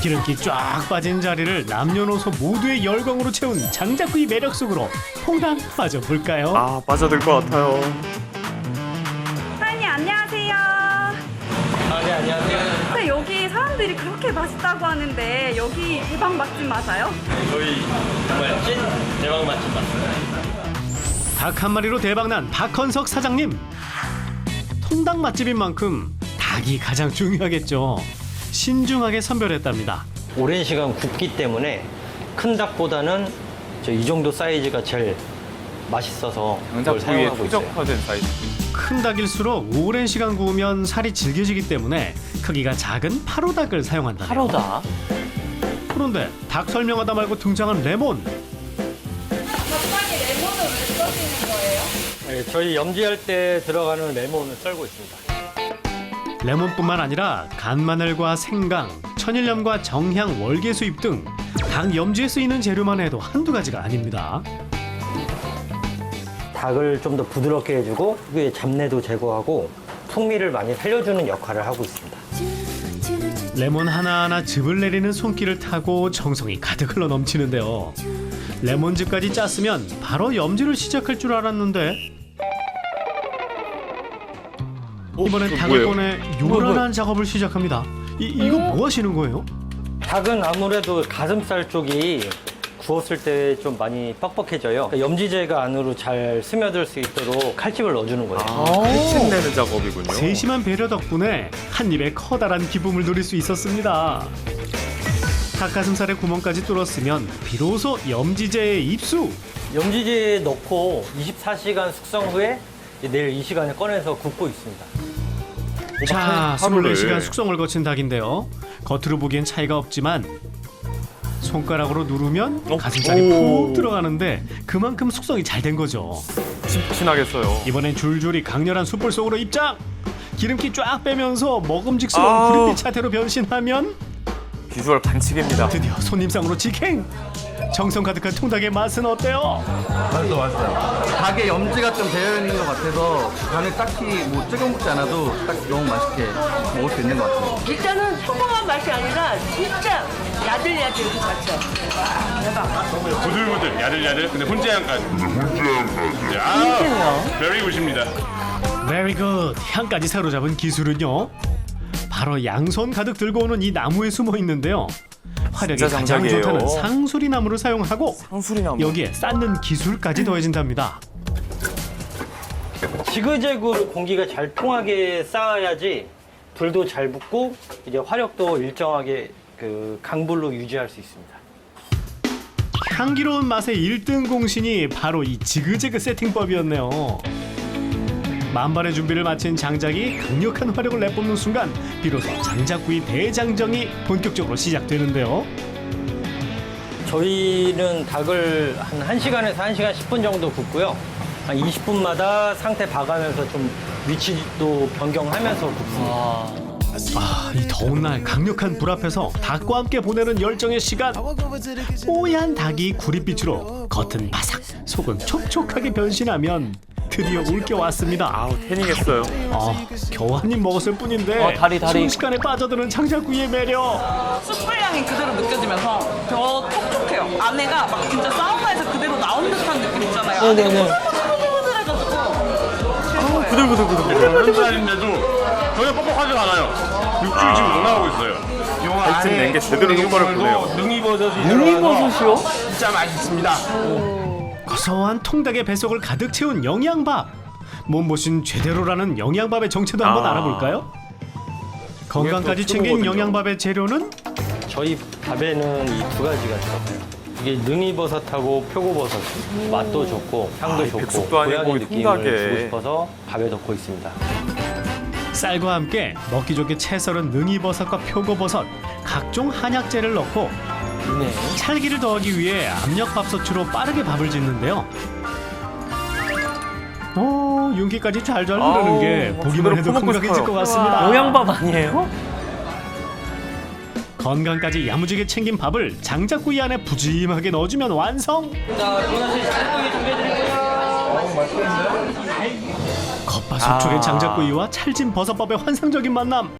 기름기 쫙 빠진 자리를 남녀노소 모두의 열광으로 채운 장작구이 매력 속으로 퐁당 빠져볼까요? 아, 빠져들 것 같아요. 사장님 안녕하세요. 네, 안녕하세요. 근데 여기 사람들이 그렇게 맛있다고 하는데 여기 대박 맛집 맞아요? 저희 정말 찐 대박 맛집 맞습니다. 닭 한 마리로 대박난 박헌석 사장님. 통닭 맛집인 만큼 닭이 가장 중요하겠죠. 신중하게 선별했답니다. 오랜 시간 굽기 때문에 큰 닭보다는 이 정도 사이즈가 제일 맛있어서 이걸 장작구이에 사용하고 있어요. 최적화된 사이즈. 큰 닭일수록 오랜 시간 구우면 살이 질겨지기 때문에 크기가 작은 파로닭을 사용한다네요. 파로다. 그런데 닭 설명하다 말고 등장한 레몬. 네, 저희 염지할 때 들어가는 레몬을 썰고 있습니다. 레몬뿐만 아니라 간마늘과 생강, 천일염과 정향, 월계수잎 등 닭 염지에 쓰이는 재료만 해도 한두 가지가 아닙니다. 닭을 좀 더 부드럽게 해주고 그의 잡내도 제거하고 풍미를 많이 살려주는 역할을 하고 있습니다. 레몬 하나하나 즙을 내리는 손길을 타고 정성이 가득 흘러 넘치는데요. 레몬즙까지 짰으면 바로 염지를 시작할 줄 알았는데 이번엔 그거 닭을 뭐예요? 꺼내 요란한 작업을 시작합니다. 이거 뭐 하시는 거예요? 닭은 아무래도 가슴살 쪽이 구웠을 때 좀 많이 뻑뻑해져요. 염지제가 안으로 잘 스며들 수 있도록 칼집을 넣어주는 거예요. 칼집 내는 작업이군요. 세심한 배려 덕분에 한 입에 커다란 기쁨을 누릴 수 있었습니다. 닭가슴살에 구멍까지 뚫었으면 비로소 염지제에 입수! 염지제에 넣고 24시간 숙성 후에 내일 이 시간에 꺼내서 굽고 있습니다. 자, 하루를. 24시간 숙성을 거친 닭인데요. 겉으로 보기엔 차이가 없지만 손가락으로 누르면 가슴살이 오. 푹 들어가는데 그만큼 숙성이 잘 된 거죠. 푹신푹신하겠어요. 이번엔 줄줄이 강렬한 숯불 속으로 입장! 기름기 쫙 빼면서 먹음직스러운 아우. 구릿빛 차태로 변신하면 비주얼 반칙입니다. 드디어 손님상으로 직행! 정성 가득한 통닭의 맛은 어때요? 맛있어요. 닭에 염지가 좀 되어 있는 것 같아서 간을 딱히 뭐 찍어 먹지 않아도 딱 너무 맛있게 먹을 수 있는 것 같아요. 일단은 평범한 맛이 아니라 진짜 야들야들 그 맛이야. 부들부들 야들야들 근데 훈제향까지 야 very 굿입니다. Very good! 향까지 사로잡은 기술은요? 바로 양손 가득 들고 오는 이 나무에 숨어 있는데요. 화력이 진짜 가장 장작이에요. 좋다는 상수리 나무를 사용하고 상수리나무. 여기에 쌓는 기술까지 더해진답니다. 지그재그로 공기가 잘 통하게 쌓아야지 불도 잘 붙고 이제 화력도 일정하게 그 강불로 유지할 수 있습니다. 향기로운 맛의 1등 공신이 바로 이 지그재그 세팅법이었네요. 만발의 준비를 마친 장작이 강력한 화력을 내뿜는 순간 비로소 장작구이 대장정이 본격적으로 시작되는데요. 저희는 닭을 한 1시간에서 1시간 10분 정도 굽고요. 한 20분마다 상태 봐가면서 좀 위치도 변경하면서 굽습니다. 이 더운 날 강력한 불 앞에서 닭과 함께 보내는 열정의 시간. 뽀얀 닭이 구릿빛으로 겉은 바삭, 속은 촉촉하게 변신하면 드디어 올 게 왔습니다. 아우, 태닝했어요. 겨우 한 입 먹었을 뿐인데 다리. 순식간에 빠져드는 장작구이의 매력. 숯불 향이 그대로 느껴지면서 더 촉촉해요. 안에가 막 진짜 사우나에서 그대로 나온 듯한 느낌 있잖아요. 네네네. 부들부들부들 훈제향인데도 전혀 뻑뻑하지가 않아요. 육즙이 지금 올라오고 있어요. 칼집 낸 게 제대로 효과를 보네요. 능이버섯이요? 진짜 맛있습니다. 고소한 통닭의 뱃속을 가득 채운 영양밥. 몸보신 제대로라는 영양밥의 정체도 한번 알아볼까요? 건강까지 또 챙긴 최고거든요. 영양밥의 재료는 저희 밥에는 이 두 가지가 들어가요. 이게 능이버섯하고 표고버섯 맛도 좋고 향도 좋고 백숙도 아니고 고양이 이 느낌을 통닭에. 주고 싶어서 밥에 넣고 있습니다. 쌀과 함께 먹기 좋게 채 썰은 능이버섯과 표고버섯, 각종 한약재를 넣고 네. 찰기를 더하기 위해 압력밥솥으로 빠르게 밥을 짓는데요. 윤기까지 잘잘 흐르는 게 아우, 보기만 제대로 해도 퍼먹고 건강해질 싶어요. 것 같습니다. 영양밥 아니에요? 건강까지 야무지게 챙긴 밥을 장작구이 안에 푸짐하게 넣어주면 완성! 겉바속촉의 장작구이와 찰진 버섯밥의 환상적인 만남!